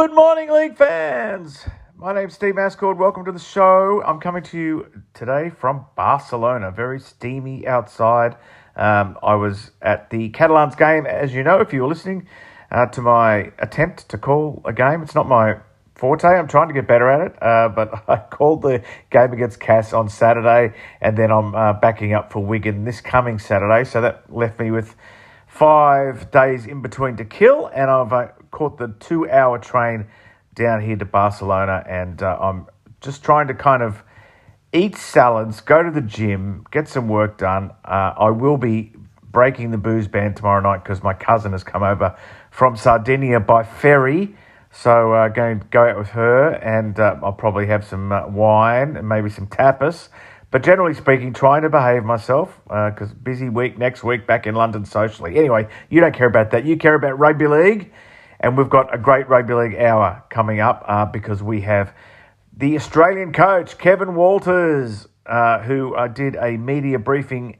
Good morning, League fans. My name's Steve Mascord. Welcome to the show. I'm coming to you today from Barcelona. Very steamy outside. I was at the Catalans game, as you know, if you were listening to my attempt to call a game. It's not my forte. I'm trying to get better at it, but I called the game against Cass on Saturday, and then I'm backing up for Wigan this coming Saturday. So that left me with 5 days in between to kill, and I've caught the 2-hour train down here to Barcelona, and I'm just trying to kind of eat salads, go to the gym, get some work done. I will be breaking the booze ban tomorrow night because my cousin has come over from Sardinia by ferry, so going to go out with her, and I'll probably have some wine and maybe some tapas. But generally speaking, trying to behave myself because busy week next week back in London socially. Anyway, you don't care about that. You care about rugby league. And we've got a great rugby league hour coming up because we have the Australian coach, Kevin Walters, who did a media briefing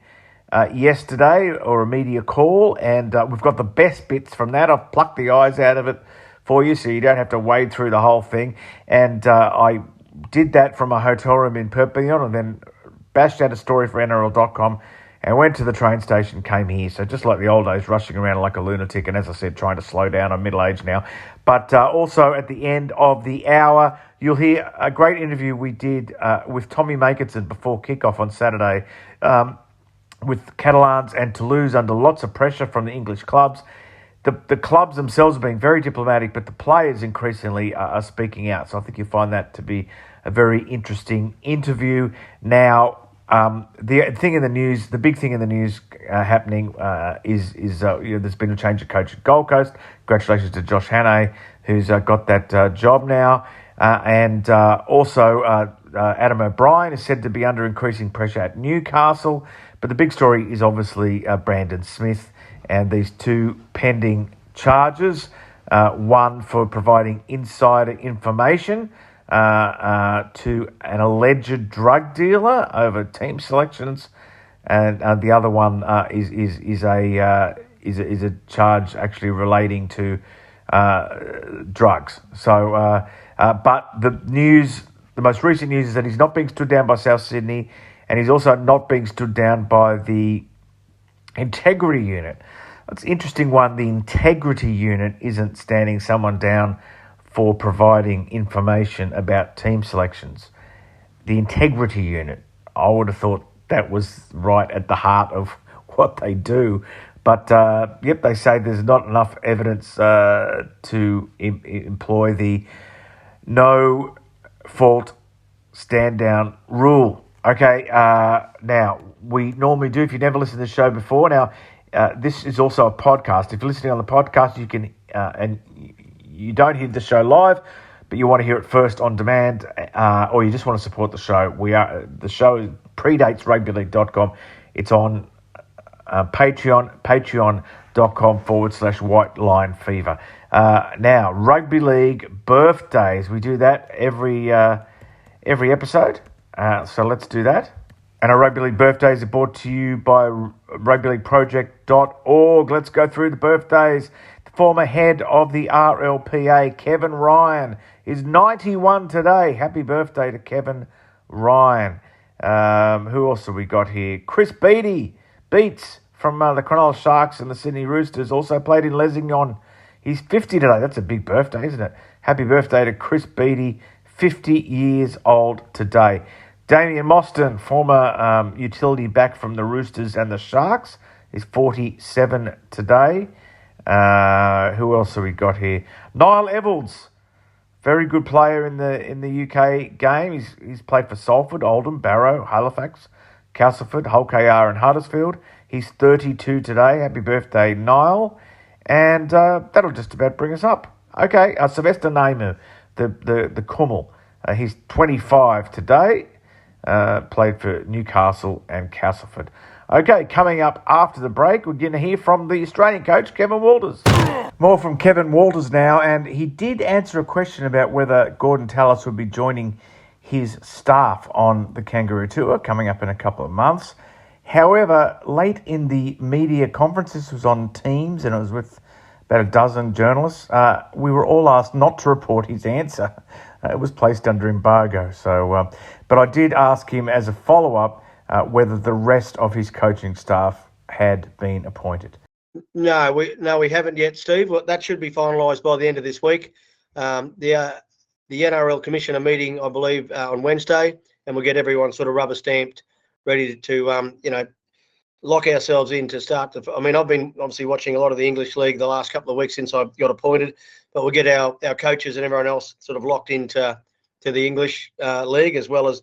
yesterday, or a media call. And we've got the best bits from that. I've plucked the eyes out of it for you so you don't have to wade through the whole thing. And I did that from a hotel room in Perpignan, and then bashed out a story for NRL.com and went to the train station, came here. So just like the old days, rushing around like a lunatic. And as I said, trying to slow down. I'm middle-aged now. But also at the end of the hour, you'll hear a great interview we did with Tommy Makinson before kickoff on Saturday with Catalans and Toulouse under lots of pressure from the English clubs. The clubs themselves are being very diplomatic, but the players increasingly are speaking out. So I think you'll find that to be a very interesting interview. Now, the thing in the news, the big thing in the news happening is there's been a change of coach at Gold Coast. Congratulations to Josh Hannay, who's got that job now. And also Adam O'Brien is said to be under increasing pressure at Newcastle. But the big story is obviously Brandon Smith and these two pending charges. One for providing insider information to an alleged drug dealer over team selections, and the other one is a charge actually relating to drugs. So, but the most recent news is that he's not being stood down by South Sydney, and he's also not being stood down by the Integrity Unit. That's an interesting one. The Integrity Unit isn't standing someone down for providing information about team selections. The Integrity Unit, I would have thought that was right at the heart of what they do. But, they say there's not enough evidence to employ the no-fault stand-down rule. Okay, now, we normally do, if you've never listened to the show before, now, this is also a podcast. If you're listening on the podcast, you can, and you don't hear the show live, but you want to hear it first on demand, or you just want to support the show, the show predates rugbyleague.com. It's on patreon.com/White Line Fever. Now, Rugby League birthdays. We do that every episode, so let's do that. And our Rugby League birthdays are brought to you by rugbyleagueproject.org. Let's go through the birthdays. Former head of the RLPA, Kevin Ryan, is 91 today. Happy birthday to Kevin Ryan. Who else have we got here? Chris Beats from the Cronulla Sharks and the Sydney Roosters, also played in Lesignon. He's 50 today. That's a big birthday, isn't it? Happy birthday to Chris Beattie, 50 years old today. Damien Mostyn, former utility back from the Roosters and the Sharks, is 47 today. Who else have we got here? Niall Evalds, very good player in the UK game. He's played for Salford, Oldham, Barrow, Halifax, Castleford, Hull KR and Huddersfield. He's 32 today. Happy birthday, Niall. And that'll just about bring us up. Okay, Sylvester Namu, the Kummel. He's 25 today. Played for Newcastle and Castleford. Okay, coming up after the break, we're going to hear from the Australian coach, Kevin Walters. More from Kevin Walters now, and he did answer a question about whether Gordon Tallis would be joining his staff on the Kangaroo Tour coming up in a couple of months. However, late in the media conference, this was on Teams, and it was with about a dozen journalists. We were all asked not to report his answer. It was placed under embargo. So, but I did ask him as a follow-up whether the rest of his coaching staff had been appointed. No, we haven't yet, Steve. Well, that should be finalised by the end of this week. The NRL Commission are meeting, I believe, on Wednesday, and we'll get everyone sort of rubber stamped, ready to lock ourselves in to start. I've been obviously watching a lot of the English League the last couple of weeks since I got appointed, but we'll get our coaches and everyone else sort of locked into the English League, as well as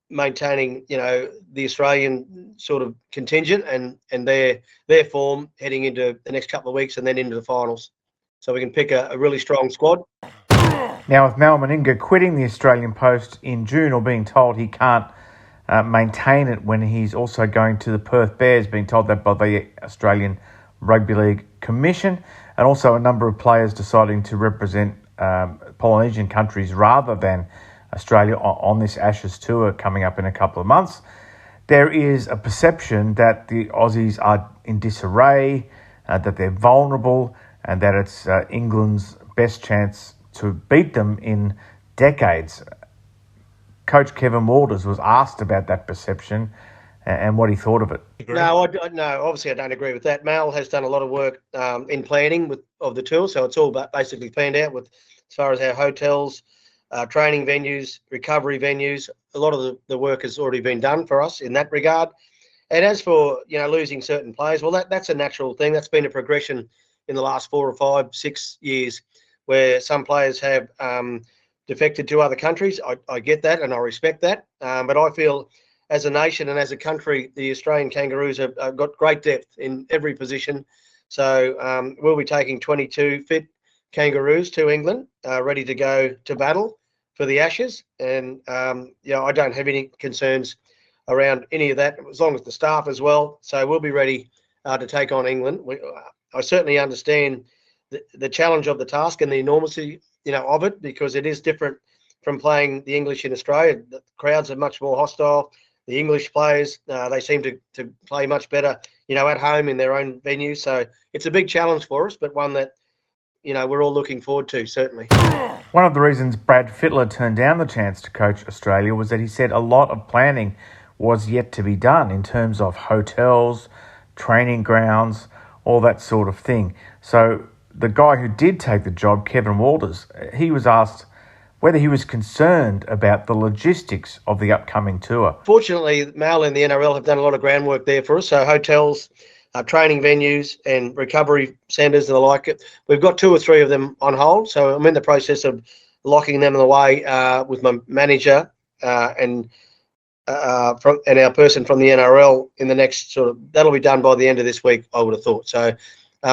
maintaining, the Australian sort of contingent and their form heading into the next couple of weeks and then into the finals. So we can pick a really strong squad. Now, with Mal Meninga quitting the Australian post in June, or being told he can't maintain it when he's also going to the Perth Bears, being told that by the Australian Rugby League Commission, and also a number of players deciding to represent Polynesian countries rather than Australia on this Ashes tour coming up in a couple of months. There is a perception that the Aussies are in disarray, that they're vulnerable, and that it's England's best chance to beat them in decades. Coach Kevin Walters was asked about that perception and what he thought of it. No, obviously I don't agree with that. Mal has done a lot of work in planning of the tour, so it's all basically planned out with as far as our hotels, training venues, recovery venues. A lot of the work has already been done for us in that regard. And as for losing certain players, well, that's a natural thing. That's been a progression in the last 4 or 5, 6 years, where some players have defected to other countries. I get that and I respect that. But I feel as a nation and as a country, the Australian Kangaroos have got great depth in every position. So we'll be taking 22 fit Kangaroos to England, ready to go to battle for the Ashes. And, I don't have any concerns around any of that, as long as the staff as well. So we'll be ready to take on England. I certainly understand the challenge of the task and the enormity, of it, because it is different from playing the English in Australia. The crowds are much more hostile. The English players, they seem to play much better, at home in their own venue. So it's a big challenge for us, but one that, we're all looking forward to, certainly. One of the reasons Brad Fittler turned down the chance to coach Australia was that he said a lot of planning was yet to be done in terms of hotels, training grounds, all that sort of thing. So the guy who did take the job, Kevin Walters, he was asked whether he was concerned about the logistics of the upcoming tour. Fortunately, Mal and the NRL have done a lot of groundwork there for us. So hotels, training venues and recovery centres and the like. We've got 2 or 3 of them on hold. So I'm in the process of locking them away with my manager and our person from the NRL in the next that'll be done by the end of this week, I would have thought. So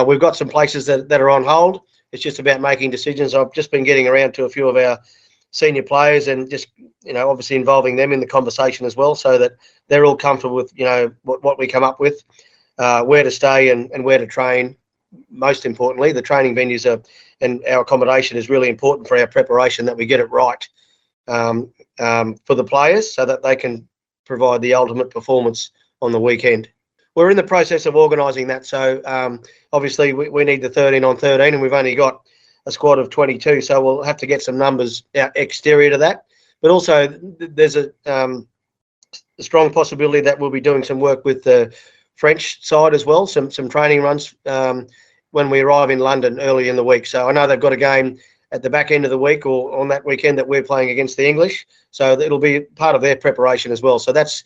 we've got some places that are on hold. It's just about making decisions. I've just been getting around to a few of our senior players and just, obviously involving them in the conversation as well, so that they're all comfortable with, what we come up with, where to stay and where to train. Most importantly, the training venues and our accommodation is really important for our preparation, that we get it right for the players so that they can provide the ultimate performance on the weekend. We're in the process of organising that. So obviously we need the 13 on 13, and we've only got a squad of 22. So we'll have to get some numbers out exterior to that. But also there's a strong possibility that we'll be doing some work with the French side as well, some training runs when we arrive in London early in the week. So I know they've got a game at the back end of the week or on that weekend that we're playing against the English. So it'll be part of their preparation as well. So that's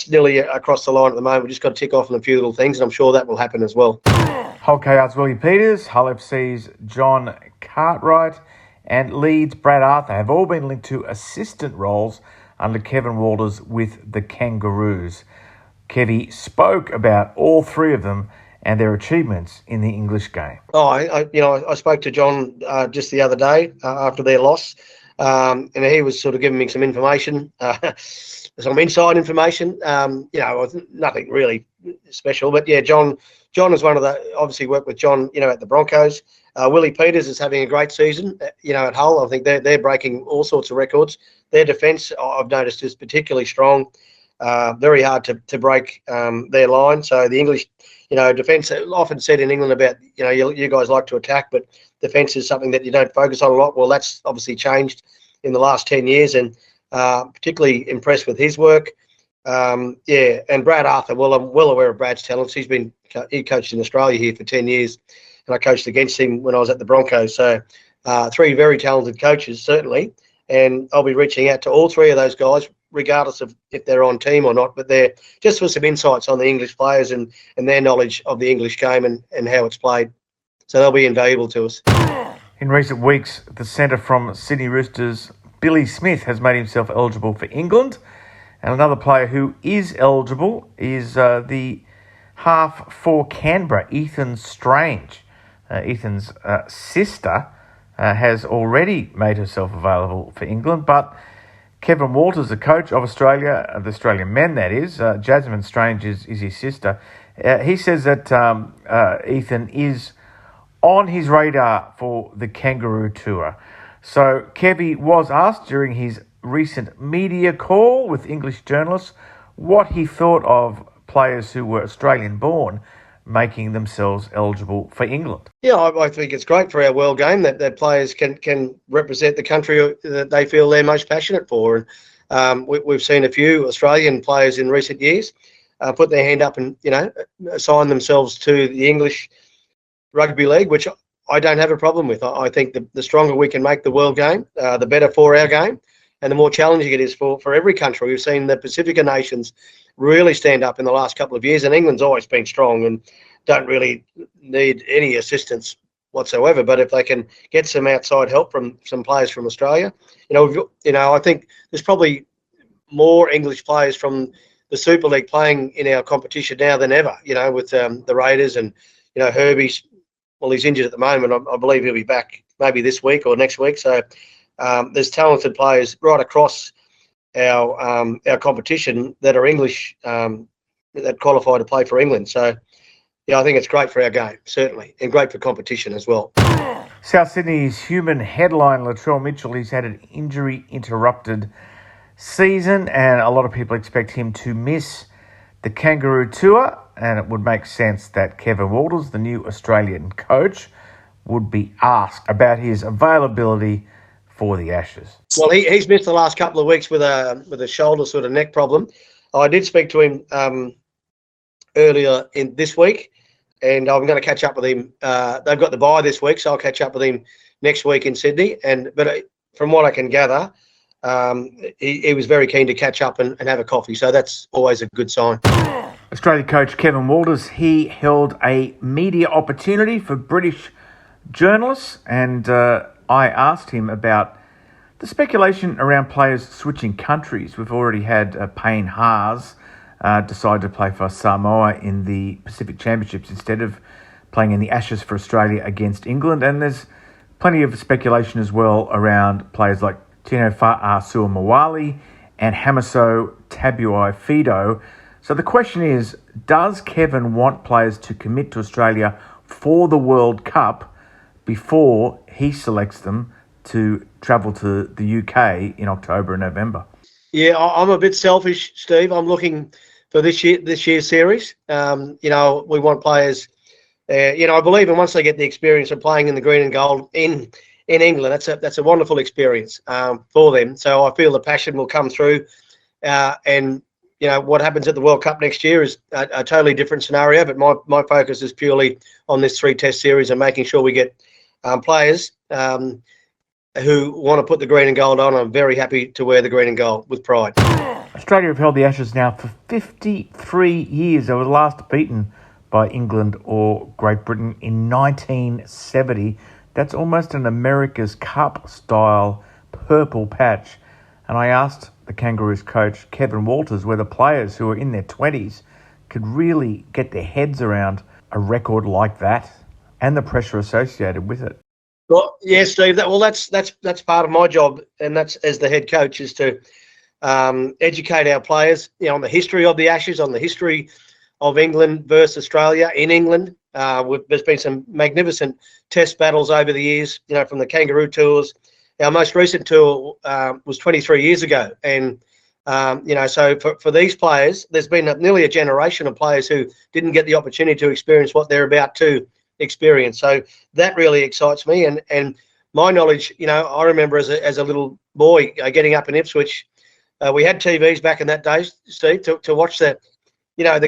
nearly across the line at the moment. We've just got to tick off on a few little things, and I'm sure that will happen as well. Hull KR's Willie Peters, Hull FC's John Cartwright, and Leeds' Brad Arthur have all been linked to assistant roles under Kevin Walters with the Kangaroos. Kevy spoke about all 3 of them and their achievements in the English game. I spoke to John just the other day after their loss, and he was sort of giving me some information, some inside information. Nothing really special, but yeah, John is one of the, obviously worked with John, at the Broncos. Willie Peters is having a great season, at Hull. I think they're breaking all sorts of records. Their defence, I've noticed, is particularly strong. very hard to break their line. So the English, defence, often said in England about, you guys like to attack, but defence is something that you don't focus on a lot. Well, that's obviously changed in the last 10 years, and particularly impressed with his work. And Brad Arthur, well, I'm well aware of Brad's talents. He coached in Australia here for 10 years, and I coached against him when I was at the Broncos. So 3 very talented coaches, certainly, and I'll be reaching out to all 3 of those guys, regardless of if they're on team or not, but they're just for some insights on the English players and their knowledge of the English game and how it's played. So they'll be invaluable to us. In recent weeks, the centre from Sydney Roosters, Billy Smith, has made himself eligible for England. And another player who is eligible is the half for Canberra, Ethan Strange. Ethan's sister has already made herself available for England, but Kevin Walters, the coach of Australia, the Australian men that is, Jasmine Strange is his sister. He says that Ethan is on his radar for the Kangaroo tour. So Kevy was asked during his recent media call with English journalists what he thought of players who were Australian-born making themselves eligible for England. Yeah, I think it's great for our world game that players can represent the country that they feel they're most passionate for. And we've seen a few Australian players in recent years put their hand up and, assign themselves to the English rugby league, which I don't have a problem with. I think the stronger we can make the world game, the better for our game, and the more challenging it is for every country. We've seen the Pacifica nations really stand up in the last couple of years, and England's always been strong and don't really need any assistance whatsoever. But if they can get some outside help from some players from Australia, I think there's probably more English players from the Super League playing in our competition now than ever. With the Raiders and Herbie's. Well, he's injured at the moment. I believe he'll be back maybe this week or next week. So there's talented players right across our competition that are English that qualify to play for England. So, I think it's great for our game, certainly, and great for competition as well. South Sydney's human headline, Latrell Mitchell, he's had an injury-interrupted season, and a lot of people expect him to miss the Kangaroo tour. And it would make sense that Kevin Walters, the new Australian coach, would be asked about his availability for the Ashes. Well, he's missed the last couple of weeks with a shoulder sort of neck problem. I did speak to him earlier in this week, and I'm going to catch up with him. They've got the bye this week, so I'll catch up with him next week in Sydney. But from what I can gather, he was very keen to catch up and have a coffee, so that's always a good sign. Australia coach Kevin Walters, he held a media opportunity for British journalists, and I asked him about the speculation around players switching countries. We've already had Payne Haas decide to play for Samoa in the Pacific Championships instead of playing in the Ashes for Australia against England, and there's plenty of speculation as well around players like Tino Fa'asuamawali and Hamiso Tabuai-Fidow. So the question is, does Kevin want players to commit to Australia for the World Cup before he selects them to travel to the UK in October and November? Yeah, I'm a bit selfish, Steve. I'm looking for this year's series. We want players. I believe, and once they get the experience of playing in the green and gold in England, that's a wonderful experience for them. So I feel the passion will come through, and what happens at the World Cup next year is a totally different scenario, but my focus is purely on this 3-test series and making sure we get players who want to put the green and gold on. I'm very happy to wear the green and gold with pride. Australia have held the Ashes now for 53 years. They were last beaten by England or Great Britain in 1970. That's almost an America's Cup-style purple patch. And I asked the Kangaroos coach, Kevin Walters, whether players who are in their 20s could really get their heads around a record like that and the pressure associated with it. Well, yeah, Steve. That's part of my job, and that's as the head coach, is to educate our players, on the history of the Ashes, on the history of England versus Australia in England. There's been some magnificent test battles over the years, from the Kangaroo tours. Our most recent tour was 23 years ago, and So for these players, there's been nearly a generation of players who didn't get the opportunity to experience what they're about to experience. So that really excites me. And my knowledge, I remember as a little boy getting up in Ipswich. We had TVs back in that day, Steve, to watch the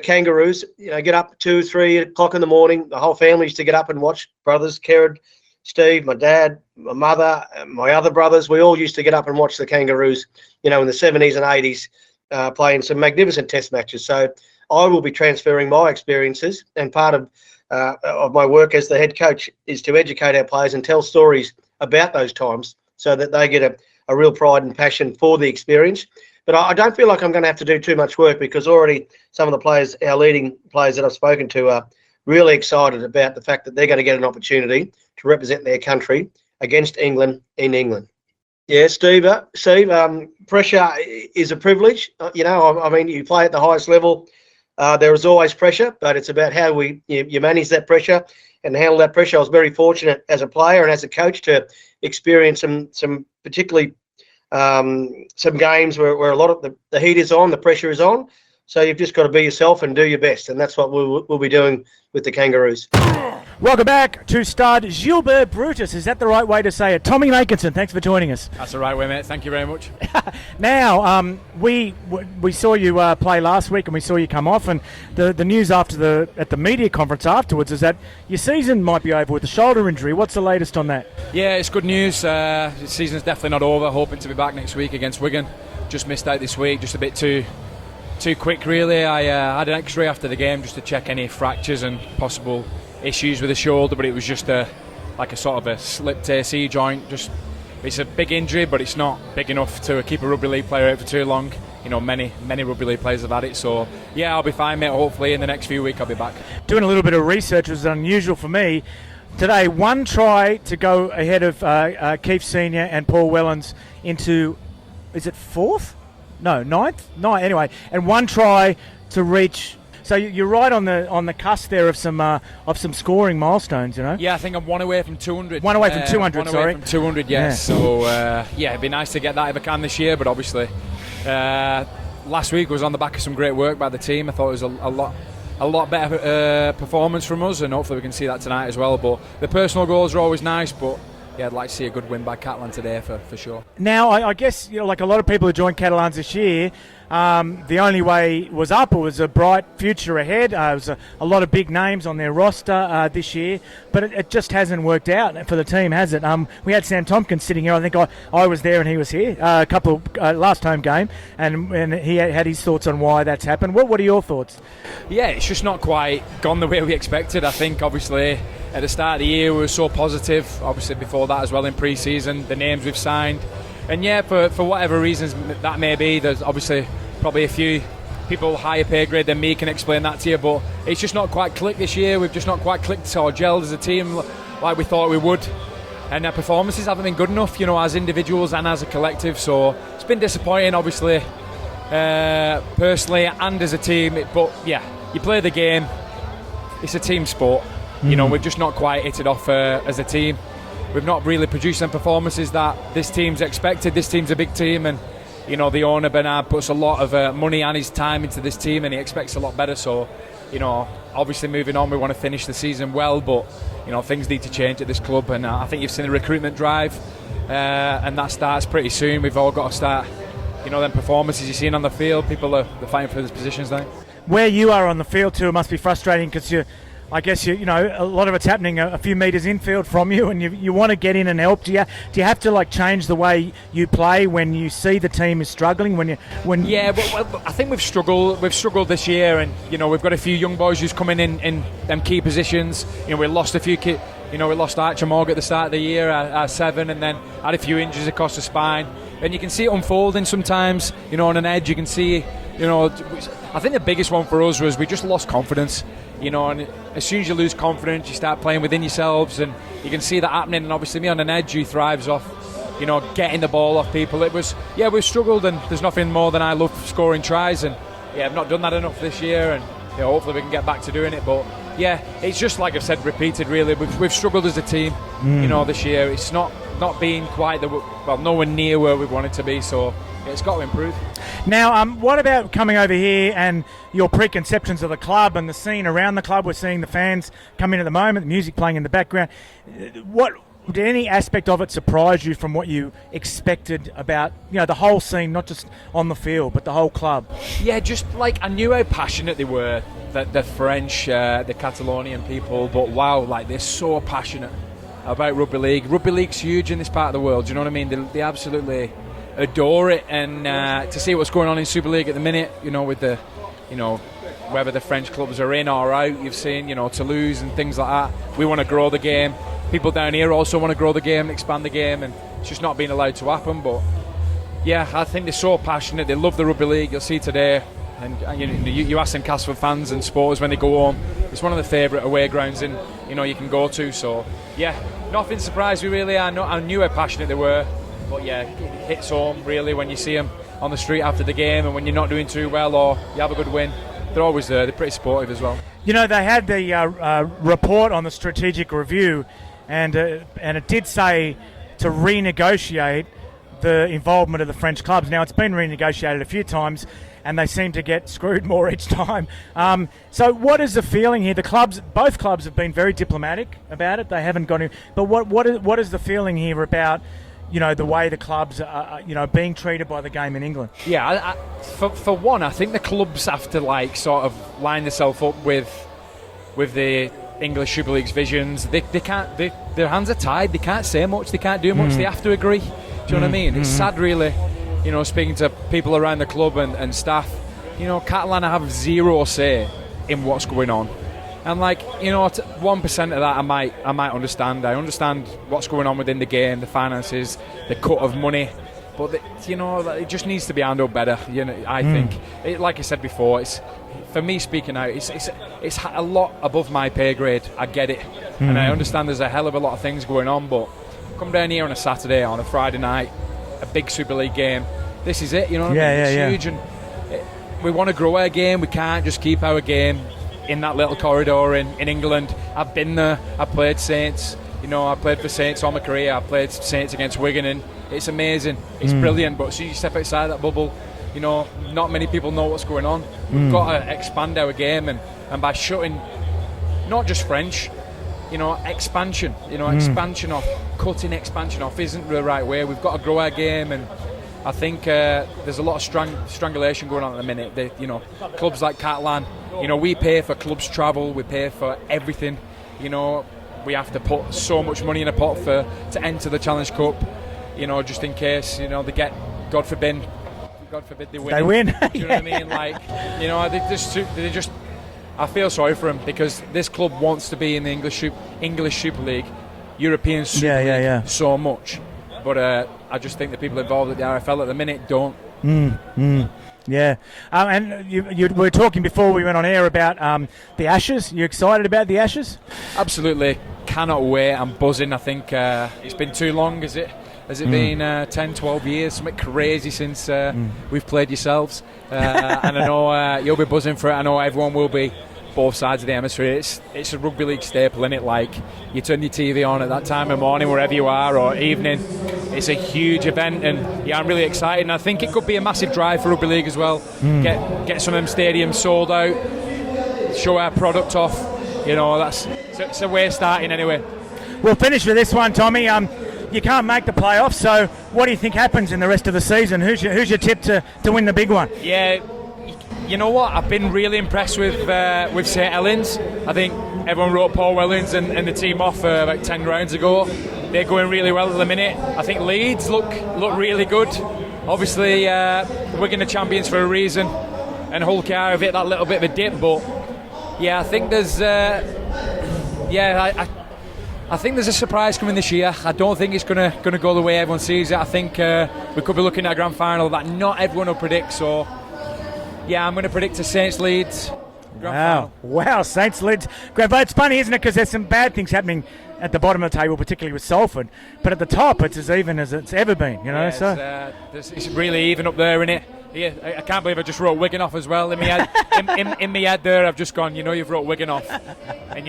Kangaroos, get up 2, 3 o'clock in the morning. The whole family used to get up and watch. Brothers, Kerrod, Steve, my dad, my mother, my other brothers. We all used to get up and watch the Kangaroos, in the 70s and 80s, playing some magnificent test matches. So I will be transferring my experiences, and part of my work as the head coach is to educate our players and tell stories about those times so that they get a real pride and passion for the experience. But I don't feel like I'm going to have to do too much work, because already some of the players, our leading players that I've spoken to, are really excited about the fact that they're going to get an opportunity to represent their country against England in England. Yeah, Steve, pressure is a privilege. You play at the highest level. There is always pressure, but it's about how you manage that pressure and handle that pressure. I was very fortunate as a player and as a coach to experience some particularly some games where a lot of the heat is on, the pressure is on. So you've just got to be yourself and do your best, and that's what we'll be doing with the Kangaroos. Welcome back to Stade Gilbert Brutus. Is that the right way to say it? Tommy Makinson, thanks for joining us. That's the right way, mate. Thank you very much. Now, we saw you play last week, and we saw you come off, and the news at the media conference afterwards is that your season might be over with a shoulder injury. What's the latest on that? Yeah, it's good news. The season's definitely not over. Hoping to be back next week against Wigan. Just missed out this week, just a bit too quick, really. I had an X-ray after the game just to check any fractures and possible issues with the shoulder, but it was just a sort of a slipped AC joint. It's a big injury, but it's not big enough to keep a rugby league player out for too long. Many rugby league players have had it, so yeah, I'll be fine, mate. Hopefully in the next few weeks I'll be back. Doing a little bit of research was unusual for me today. One try to go ahead of Keith Senior and Paul Wellens into, is it fourth? No, ninth? No, anyway, and one try to reach. So you're right on the cusp there of some scoring milestones, Yeah, I think I'm one away from 200. One away from 200, sorry. One away from 200, yes. Yeah. So it'd be nice to get that if I can this year. But obviously, last week was on the back of some great work by the team. I thought it was a lot better performance from us, and hopefully we can see that tonight as well. But the personal goals are always nice, but yeah, I'd like to see a good win by Catalan today for sure. Now, I guess, like a lot of people who joined Catalans this year, the only way was up. It was a bright future ahead. It was a lot of big names on their roster this year, but it just hasn't worked out for the team, has it? We had Sam Tompkins sitting here. I think I was there and he was here a couple last home game, and he had his thoughts on why that's happened. What are your thoughts? Yeah, it's just not quite gone the way we expected. I think obviously at the start of the year we were so positive. Obviously before that as well in pre-season, the names we've signed. And yeah, for whatever reasons that may be, there's obviously probably a few people higher pay grade than me can explain that to you, but it's just not quite clicked this year. We've just not quite clicked or gelled as a team like we thought we would, and our performances haven't been good enough, as individuals and as a collective. So it's been disappointing, obviously, personally and as a team. But yeah, you play the game. It's a team sport. We've just not quite hit it off as a team. We've not really produced some performances that this team's expected. This team's a big team, and the owner Bernard puts a lot of money and his time into this team, and he expects a lot better. So obviously moving on, we want to finish the season well, but things need to change at this club, and I think you've seen the recruitment drive, and that starts pretty soon. We've all got to start them performances you're seeing on the field. People are fighting for those positions now. Where you are on the field too, it must be frustrating, because I guess a lot of it's happening a few metres infield from you, and you want to get in and help. Do you have to change the way you play when you see the team is struggling? Yeah, well, I think we've struggled this year, and we've got a few young boys who's coming in them key positions. We lost a few we lost Archie at the start of the year at 7, and then had a few injuries across the spine, and you can see it unfolding sometimes. On an edge, you can see. I think the biggest one for us was we just lost confidence. And as soon as you lose confidence, you start playing within yourselves, and you can see that happening. And obviously, me on an edge who thrives off, getting the ball off people. We've struggled, and there's nothing more than I love scoring tries, and I've not done that enough this year, and hopefully we can get back to doing it. But yeah, it's just like I've said, repeated. Really, we've struggled as a team. This year it's not not being quite nowhere near where we wanted to be. So it's got to improve. Now, what about coming over here and your preconceptions of the club and the scene around the club? We're seeing the fans come in at the moment, the music playing in the background. Did any aspect of it surprise you from what you expected about, the whole scene, not just on the field, but the whole club? Yeah, just like I knew how passionate they were, the French, the Catalonian people, but wow, like they're so passionate about rugby league. Rugby league's huge in this part of the world, do you know what I mean? They absolutely adore it, and to see what's going on in Super League at the minute, with the, whether the French clubs are in or out, you've seen, Toulouse and things like that. We want to grow the game. People down here also want to grow the game and expand the game, and it's just not being allowed to happen. But yeah, I think they're so passionate. They love the rugby league. You'll see today, and you ask them Castleford fans and supporters when they go home, it's one of the favourite away grounds you can go to. So yeah, nothing surprised me really. I knew how passionate they were, but yeah, it hits home really when you see them on the street after the game, and when you're not doing too well or you have a good win, they're always there. They're pretty supportive as well. They had the report on the strategic review, and it did say to renegotiate the involvement of the French clubs. Now, it's been renegotiated a few times, and they seem to get screwed more each time. So what is the feeling here? Both clubs have been very diplomatic about it. They haven't gone in. But what is the feeling here about, the way the clubs are, being treated by the game in England? Yeah, for one, I think the clubs have to sort of line themselves up with the English Super League's visions. They can't. Their hands are tied. They can't say much. They can't do much. They have to agree. Do you know what I mean? It's sad, really. Speaking to people around the club and staff. Catalan have zero say in what's going on. And 1% of that I might understand. I understand what's going on within the game, the finances, the cut of money. But it just needs to be handled better. I think, like I said before, it's. For me, speaking out, it's a lot above my pay grade. I get it, and I understand there's a hell of a lot of things going on. But come down here on a Saturday, on a Friday night, a big Super League game. This is it, It's huge, and we want to grow our game. We can't just keep our game in that little corridor in England. I've been there. I played Saints. I played for Saints all my career. I played Saints against Wigan, and it's amazing. It's brilliant. But as soon as you step outside that bubble, not many people know what's going on. We've got to expand our game, and by shutting not just French, expansion, expansion off, cutting expansion off isn't the right way. We've got to grow our game, and I think there's a lot of strangulation going on at the minute. Clubs like Catalan, we pay for clubs travel, we pay for everything. We have to put so much money in a pot to enter the Challenge Cup, just in case, they get, God forbid they win. They win. Do you know what I mean? They just. I feel sorry for them, because this club wants to be in the English Super League, European Super League so much. But I just think the people involved at the RFL at the minute don't. Yeah. And you were talking before we went on air about the Ashes. You excited about the Ashes? Absolutely. Cannot wait. I'm buzzing. I think it's been too long, is it? Has it been 10, 12 years, something crazy since we've played yourselves? And I know you'll be buzzing for it. I know everyone will be, both sides of the hemisphere. It's a rugby league staple, isn't it? You turn your TV on at that time of morning, wherever you are, or evening. It's a huge event, and I'm really excited. And I think it could be a massive drive for rugby league as well. Get some of them stadiums sold out, show our product off. It's a way of starting anyway. We'll finish with this one, Tommy. You can't make the playoffs, so what do you think happens in the rest of the season? Who's your tip to win the big one? Yeah, you know what? I've been really impressed with St Helens. I think everyone wrote Paul Wellens and the team off about 10 rounds ago. They're going really well at the minute. I think Leeds look really good. Obviously, we're going to champions for a reason, and Hull Car have hit that little bit of a dip. But yeah, I think there's I think there's a surprise coming this year. I don't think it's going to go the way everyone sees it. I think we could be looking at a grand final that not everyone will predict. So, yeah, I'm going to predict a Saints Leeds grand final. Wow, Saints Leeds. But it's funny, isn't it? Because there's some bad things happening at the bottom of the table, particularly with Salford. But at the top, it's as even as it's ever been. It's really even up there, isn't it? Yeah, I can't believe I just wrote Wigan off as well. In my head, in my head there, I've just gone, you've wrote Wigan off. And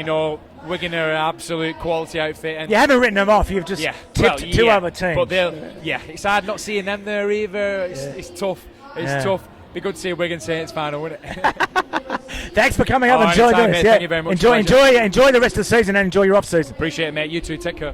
Wigan are an absolute quality outfit. And you haven't written them off, you've just tipped two other teams. But it's hard not seeing them there either. It's tough. It's tough. Be good to see a Wigan Saints final, wouldn't it? Thanks for coming up and joining us. Thank you very much. Enjoy the rest of the season and enjoy your off season. Appreciate it, mate. You too. Take care.